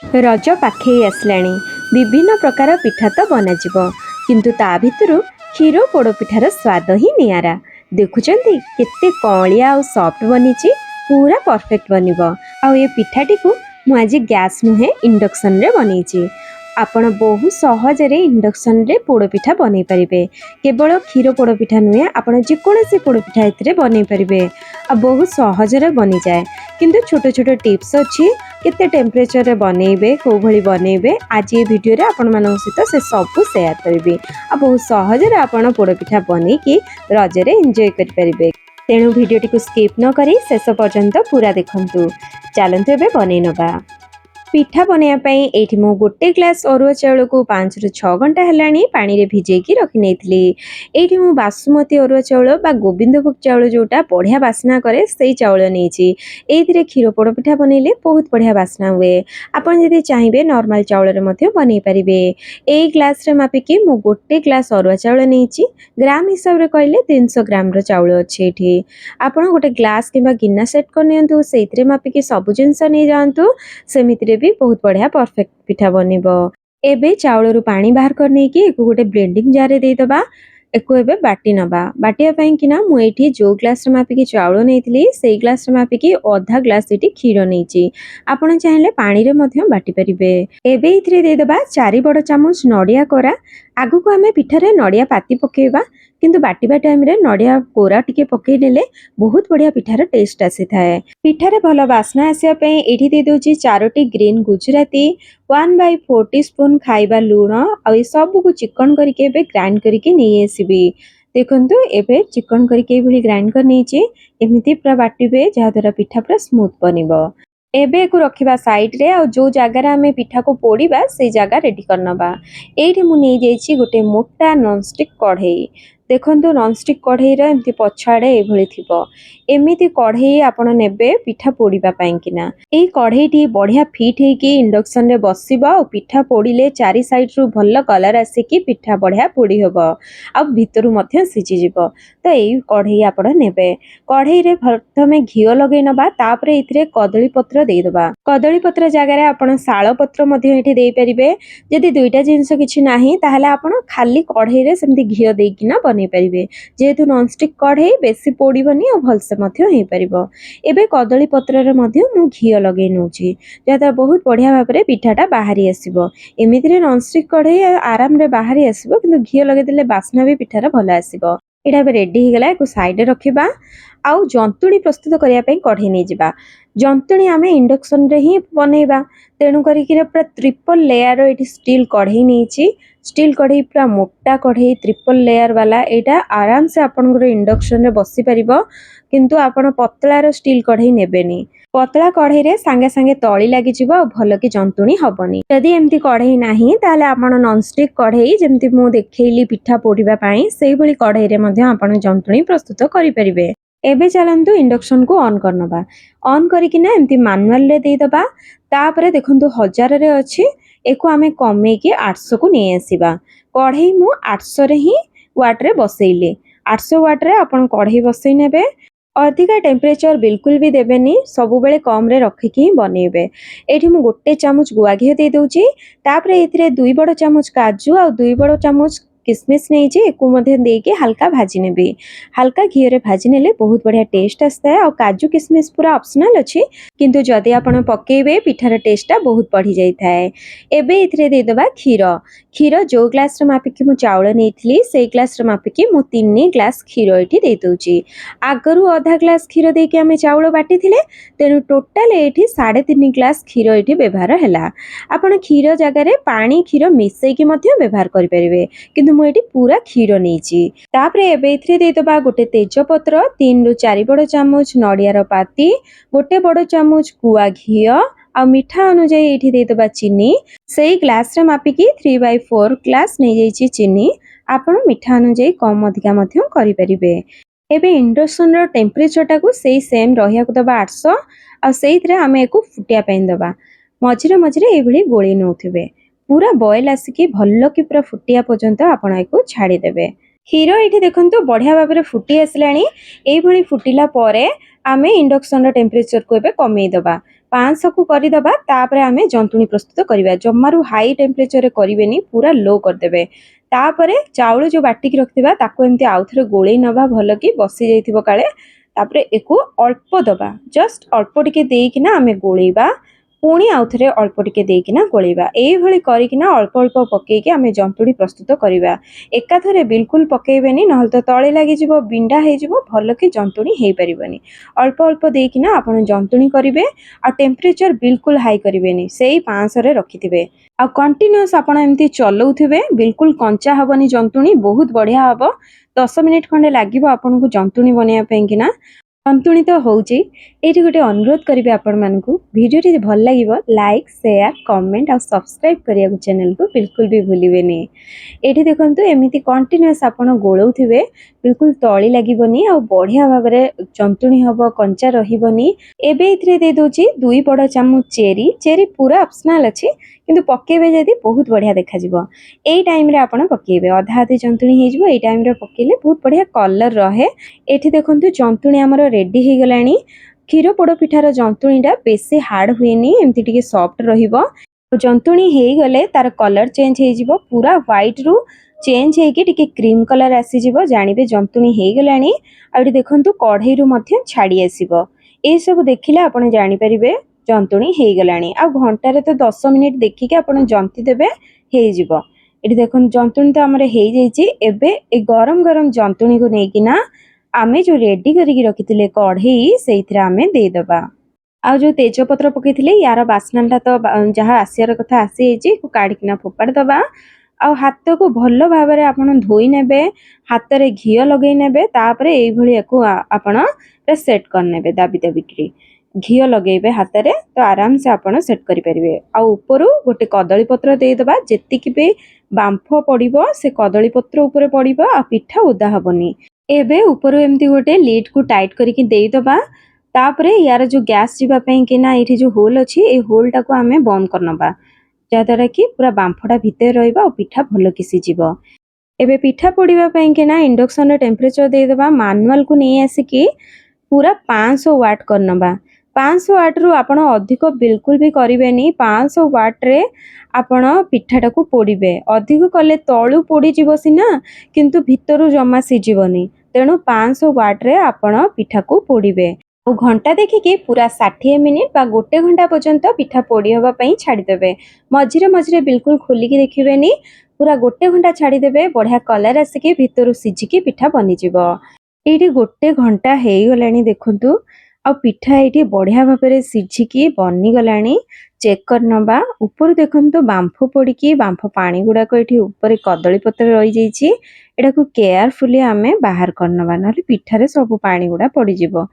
रज पाखे आसलाणी विभिन्न प्रकार पिठा तो बनाजिब किंतु ता भितरु क्षीर पोड़पिठार स्वाद ही नियारा। देखुचंती केते कलिया और सॉफ्ट बनीची पूरा परफेक्ट बनिब। आ ये पिठाटी को मु आज गैस नुहे इंडक्शन रे बनईची। आपण बहुत सहज रे इंडक्शन रे पोड़पिठा बनै परिबे। केवल क्षीर पोड़पिठा नुहे आपण जेकोसी पोड़पिठा एथिरे बनै परिबे आ बहुत सहज रे बनी जाए। किंतु छोट छोट टिप्स अच्छी केते टेम्परेचर रे बनैबे को भली बनैबे आज ये वीडियो रे आपण मानक सहित से सब शेयर करबे आ बहुत सहज रे आपण पोड़पिठा बनै कि रज रे एंजॉय कर परिबे। तेणु वीडियो टी को स्किप न करी शेष पर्यंत पूरा देखंतु। चलंतु एबे बनै नबा। पिठा बनायापाई एठी मु गोटे ग्लास अरुआ चाउल को 5 रु 6 घंटा हेलानी पानी रे भिजेकी रखि नेथली। एठी मु बासमती अरुआ चाउल बा गोविंदभोग चाउल जोटा बढ़िया बास्ना करे सेई चाउल नेची। एथिरे क्षीर पोड़ पिठा बनैले बहुत बढ़िया बास्ना हुए। आपण जदि चाहिबे नॉर्मल चाउल रे मध्ये बनै परिबे। ए ग्लास रे मापिकी मु गोटे ग्लास अरुआ चाउल नेची। ग्राम हिसाब रे कहले 300 ग्राम रो चाउल अछि एठी। आपण गोटे ग्लास किबा गिन्ना सेट कर नियंतु सेइथिरे मापिकी सब जिंस नै जानतु सेमितिरे भी बहुत बढ़िया परफेक्ट पिठा बनिबो। एबे चाउल रु पानी बाहर कर नै कि एको गोटे ब्लेंडिंग जार रे दे दबा। एको एबे बाटी नबा। बाटिया पई कि ना मु एठी जो ग्लास रे मापिकी चाउल नेइतली सेई ग्लास रे मापिकी आधा ग्लास एठी क्षीर नेइची। आपण चाहिले पानी रे मध्ये बाटी परिबे। एबे इथिरे दे दबा 4 बड़ चामच नडिया कोरा। आगु को हमें पिठा रे नडिया पाती पकेबा किंतु बाटीबा टाइम रे नडिया कोरा टिके पकेइ देले बहुत बढ़िया पिठार टेस्ट आसी थाए। पिठारे भल बास्ना आसिया पे एठी दे दोची 4टी ग्रीन गुजराती 1/4 टीस्पून खाइबा लूण आ ए सब को चिकन करके एबे ग्राइंड करके नै आसीबी। देखंतु एबे चिकन करके एभली ग्राइंड कर नैची एमिति पूरा बाटीबे जहा द्वारा पिठा पूरा स्मूथ बनिबो। एबे को रखिबा साइड रे आ जो जगह रे हमें पिठा को पोड़ीबा से जगह रेडी करनबा। एठी मु नै जाईची गोटे मोटा नॉनस्टिक कढ़ई। देखंतु नॉनस्टिक कढ़ई रे एमति पछाड़े एभली थिबो। एमिति कढ़ई आपण नेबे पिठा पोड़ीबा पई किना। ए कढ़ईटी बढ़िया फिट हे कि इंडक्शन रे बसिबा और पिठा पोड़ीले चारि साइड रु भल्ल कलर आसे कि पिठा बढ़िया पोड़ी हबो आ भितरु मध्ये सिझी जिवो। तो ए कढ़ई आपण नेबे। कढ़ई रे प्रथमे घियो लगै नबा तापरे इथिरे कदली पत्र देई दबा। कदली पत्र जगह रे आपण शाळ पत्र मध्ये एठी देई परिबे। जदि दुईटा जिंस किछि नाही ताहाले आपण खाली कढ़ई रे सेमति घियो देई किना बनै परिबे। जेहेतु नॉनस्टिक कढ़ई बेसी पोड़ीबनी और भलसे मध्ये हेई परिबो। एबे कदली पत्र रे मध्ये मु घियो लगै नउची जदा बहुत बढ़िया भाबरे पिठाटा बाहरी आसीबो। एमिति रे नॉनस्टिक कढ़ई आराम रे बाहरी आसीबो किंतु घियो लगै देले बास्ना भी पिठार भल आसीबो। एटा बे रेडी हे गेला। एको साइड रे रखिबा आउ जंतुणी प्रस्तुत करिया पई कढ़ई नै जिबा। जंतुणी आमे इंडक्शन रे ही बनेबा। तेणु करी कि पूरा ट्रिपल लेयर एठी स्टील कढ़ई नैची। स्टील कढ़ई पूरा मोटा कढ़ई ट्रिपल लेयर वाला एटा आराम से आपन इंडक्शन रे बसी परिबो किंतु आपण पतला रो स्टील कढ़ई नेबेनी। पतला कढ़ई रे संगे संगे तळी लागि जिवो आ भल कि जंतुणी हबनी। यदि एमती कढ़ई नाही ताले आपण नॉनस्टिक कढ़ई जेमती मु देखैली पिठा पोड़ीबा पई सेही भली कढ़ई रे मध्ये आपण जंतुणी प्रस्तुत करि परिबे। एबे चलंतु इंडक्शन को ऑन करनबा। ऑन करिकिना एमती मैनुअल रे देई दबा। तापरे देखंतु 1000 रे अछि एको आमे कमे कि 800 को नै आसीबा। कढ़ई मु 800 रे ही वाट रे बसैले। 800 वाट रे आपण कढ़ई बसै नेबे। अधिका टेम्परेचर बिल्कुल भी देबेनी। सब बेले कम रे रखिकी ही बनेबे। एठी मु गोटे चामच गुआ घी दे दोची। तापरे एथिरे 2 बड़ चामच काजू आ 2 बड़ चामच किसमिस नहीं जे एको मध्ये देके हल्का भाजी नेबे। हल्का घी रे भाजी नेले बहुत बढ़िया टेस्ट आस्ता है। और काजू किसमिस पूरा ऑप्शनल अछि किंतु जदि आपण पकेबे पिठार टेस्टटा बहुत बढ़ी जाई थाए। एबे इथरे दे दबा क्षीर। क्षीर जो ग्लास रे मापिकी मु चाउल नेइथली सेई ग्लास रे मापिकी मु 3 ग्लास क्षीर एठी दे दोची। आगरु आधा ग्लास क्षीर देके हमें चाउल बाटी थिले तेनु टोटल एठी 3.5 ग्लास क्षीर एठी व्यवहार हैला। आपण क्षीर जगह रे पानी क्षीर मिसै कि मध्ये व्यवहार करि परिबे किंतु मु एठी पूरा क्षीर नेइची। तापरे एबे इथरे दे दबा गोटे तेजपत्र 3 रु 4 बड़ चामच नडिया रो पाती गोटे बड़ चामच गुआ घियो आ मिठा अनुसार एठी दे दबा चीनी। सेई ग्लास रे मापिकी 3/4 ग्लास नै जाईची चीनी। आपण मिठा अनुसार कम अधिका मध्ये करि परिबे। एबे इंडक्शन रो टेम्परेचर टाको सेई सेम रहिया को दबा 800 आ सेइथरे हमें एको फुटिया पेन दबा। मझिरे मझिरे एभली गोळी नउथिबे। पूरा बॉयल आसिकी भल्लो कि पूरा फुटिया पर्यंत आपण एको छाड़ी देबे। क्षीर एठी देखंतु बढ़िया भाबरे फुटी आसलाणी। एई भली फुटिला परे आमे इंडक्शन रो टेम्परेचर को एबे कमेई दबा। 500 को करदेबा तापर आमे जंतुणी प्रस्तुत करिबा। जम्मारू हाई टेम्परेचर रे करिवेनी, पूरा लो करदेबे। तापर चाउल जो बाटिक रखिबा ताको एमती आउथरे गोळेई नबा भल कि बसी जाइथिबो काळे। तापर एको अल्प दबा, जस्ट अल्प टिके देइकिना आमे गोळेइबा, पुणी आउथरे अल्प टिके देइकिना गोळेइबा। एई भली करिकिना अल्प अल्प पकेइकि आमे जंतुणी प्रस्तुत करिबा। एकाथरे बिल्कुल पकेइबेनी, नहल तो तळे लागि जिवो, बिंडा हेइ जिवो, भल कि जंतुणी हेइ परिबनी। अल्प अल्प देइकिना आपण जंतुणी करिवे आ टेम्परेचर बिल्कुल हाई करिवेनी, सेई 500 रे रखिथिबे। आ कंटिन्यूअस आपण एमती चलौथिबे, बिल्कुल कंचा हबनी जंतुणी, बहुत बढ़िया हबो। 10 मिनिट खंडे लागिबो आपनकु जंतुणी बनिया पेंकिना। जंतुणी तो होउची। एठी गोटे अनुरोध करिवे आपण मानकु, वीडियो टी भल लागिबो लाइक शेयर कमेंट और सब्सक्राइब करिया चैनल को बिल्कुल भी भूलिबेनी। एठी देखंतु एमिति कंटिन्यूअस आपण गोळौथिबे, बिल्कुल तळी लागिबोनी आ बढ़िया भाबरे जंतुणी हबो, कंचा रहिबोनी। एबे इथरे दे दोची 2 बड़ चामच चेरी। चेरी पूरा ऑप्शनल अछि, किंतु पकेबे जदी बहुत बढ़िया देखा जिवो। एई टाइम रे आपण पकेबे, अधा आधी जंतुणी हे जिवो। एई टाइम रे पकेले बहुत बढ़िया कलर रहे। एठी देखंतु जंतुणी हमर रेडी हे गलानी। क्षीर पोड़ पिठार जंतुणीटा बेसी हार्ड हुएनी, एमती टिके सॉफ्ट रहिबो। जंतुणी हेई गले तार कलर चेंज हेई जिवो, पूरा व्हाइट रु चेंज हेई कि टिके क्रीम कलर आसी जिवो, जानिबे जंतुणी हेई गलानी। आ एठी देखंतु कढ़ई रु मध्य छाडी आसीबो। ए सब देखिले आपण जानि परिबे जंतुणी हेई गलानी। आ घंटा रे तो 10 मिनिट देखिके आपण जंती देबे, हेई जिवो। एठी देखन जंतुणी तो हमरे हेई जाईची। एबे ए गरम गरम जंतुणी को नेकिना आमे जो रेडी करिकी रखिथिले कढ़ई, सेइथरे आमे देई दबा। आ जो तेजपत्र पकेइथिले, यार बास्नाटा तो जहा आसियार कथा आसी हेची, को काढिकिना फोपाड़ दबा। आ हाथ को भल भाबरे आपण धोई नेबे, हाथ रे घियो लगेई नेबे। तापरे एई भली एको आपण सेट कर नेबे, दाबी दाबी घियो लगेइबे हाथ रे, तो आराम से आपण सेट करि परिबे। आ ऊपरु गोटे कदली पत्र देई दबा, जेतिकी बे बांफ पड़िबो से कदली पत्र ऊपरे पड़िबो, आ पिठा ओदा हबनी। एबे ऊपरु एमती गोटे लीड को टाइट करिकी देई दबा। तापरे यार जो गैस जीवा पई कि ना एठी जो होल अछि, ए होल टाको आमे बंद करनबा, जा द्वारा कि पूरा बांफटा भितर रहइबा और पिठा भल कि सिजिबो। एबे पिठा पोड़िबा पई कि ना इंडक्शन रे टेम्परेचर देई दबा। मैनुअल को नै आसी कि पूरा 500 वाट करनबा। 500 वाट रु आपण अधिक बिल्कुल भी करिवेनी। 500 वाट रे आपण पिठाटा को पोड़िबे, अधिक कले तळु पोड़ी जिवो सिना, किंतु भितरु जमा सिजिबोनी। तेणु 500 वाट रे आपण पिठा को पोड़िबे। और घंटा देखिके पूरा 60 मिनिट बा गोटे घंटा पर्यंत पिठा पोड़ी हवा पई छाड़ी देबे। मझिरे मझिरे बिल्कुल खोलिकी देखिबेनी, पूरा गोटे घंटा छाड़ी देबे। बढ़िया कलर आसिके भितरु सिजिकी पिठा बनि जिवो। एठी गोटे घंटा हेई गलानी देखंतु, आ पिठा एठी बढ़िया भाबरे सिजिकी बनि गलानी। चेक करनबा, ऊपर देखंतु बांफ पड़िकी, बांफ पानी गुडा को एठी ऊपर कदली पत्र रही जाईची। एटा को केयरफुली आमे बाहर करनबा, नले पिठारे सब पानी गुडा पड़ी जिवो।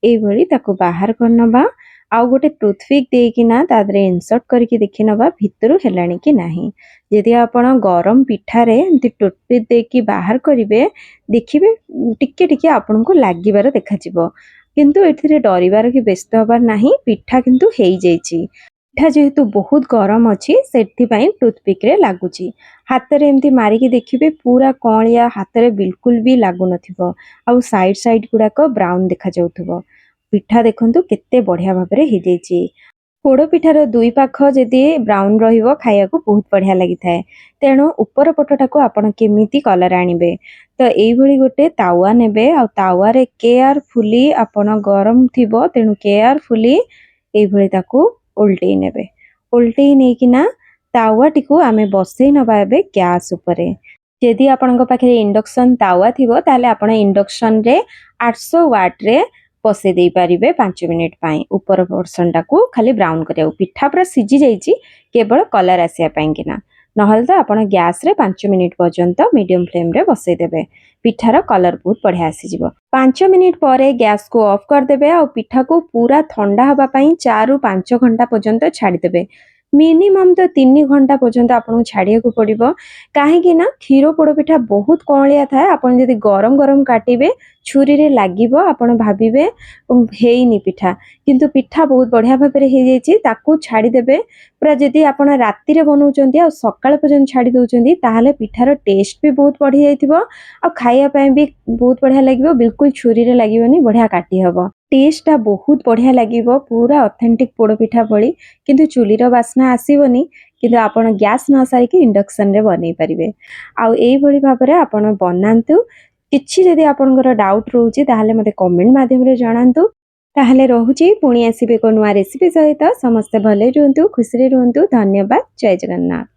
एई भली ताको बाहर करनबा। आउ गोटे टूथपिक देकिना तादरे इंसर्ट करके देखि नबा भितरु हेलानी कि नाही। यदि आपण गरम पिठारे एमती टूथपिक देकी बाहर करिवे, देखिबे टिके टिके आपनको लागिबार देखा जिवो, किंतु एथिरे डरिबार कि व्यस्त हबार नाही। पिठा किंतु हेई जाईची। पिठा जेहेतु बहुत गरम अछि, सेथि पई टूथपिक रे लागुची। हाथ रे एमती मारिकी देखिबे, पूरा कणिया हाथ रे बिल्कुल भी लागु नथिबो। आउ साइड साइड गुडा को ब्राउन देखा जाउथबो। पिठा देखंतु केते बढ़िया भाबरे हे जाईची। पोड़ पिठार दुई पाख जदि ब्राउन रहिबो, खाया को बहुत बढ़िया लागि थाए। तेणु ऊपर पटटा को आपण केमिति कलर आनिबे, तो एई भली गोटे तावा नेबे। आ तावा रे केयरफुली आपण गरम थिबो, तेणु केयरफुली एई भली ताको उल्टेई नेबे। उल्टेई नै किना तावा टिको आमे बसई नबा एबे गैस उपरे। यदि आपणक पाखे इंडक्शन तावा थिबो, ताले आपण इंडक्शन रे 800 वाट रे बसई देई पारिबे 5 मिनिट पाई। ऊपर पोर्शन टाको खाली ब्राउन करिया, पिठा पूरा सिजी जाईची, केवल कलर आसिया पाई किना। नहल तो आपण गैस रे 5 मिनिट पर्यंत मीडियम फ्लेम रे बसई देबे। पिठार कलर बहुत बढ़िया आसी जिवो। 5 मिनिट परे गैस को ऑफ कर देबे और पिठा को पूरा ठंडा हबा पई 4 रु 5 घंटा पर्यंत छाड़ी देबे। मिनिमम तो 3 घंटा पर्यंत आपन छाड़िया को पड़िबो। काहे कि ना क्षीर पोड़ पिठा बहुत कणलिया थाए। आपन जदि गरम गरम काटिबे, छुरी रे लागिबो, आपन भाबिबे हेइनी पिठा, किंतु पिठा बहुत बढ़िया भाबरे हे जाईची। ताकू छाड़ी देबे पूरा। जदि आपन राति रे बनौचंती आ सकाळ पर्यंत छाड़ी दोचंती, ताहाले पिठार टेस्ट भी बहुत बढ़िया जाईथिबो। आ खाइया पई भी बहुत बढ़िया लागिबो। बिल्कुल छुरी रे लागिबोनी, बढ़िया काटी हबो। टेस्टटा बहुत बढ़िया लागिबो पूरा ऑथेंटिक पोड़पिठा भली किंतु चुलीर बास्ना आसीबनी किंतु आपण गैस न सारिकी इंडक्शन रे बनै परिबे। आउ एई भली भाबरे आपण बनांतु। किछि जदि आपणकर डाउट रहउची ताहाले मते कमेंट माध्यम रे जणांतु। ताहाले रहुची पुणी आसीबे को नुआ रेसिपी सहित। समस्त भले रुहंतु खुशी रे रुहंतु। धन्यवाद। जय जगन्नाथ।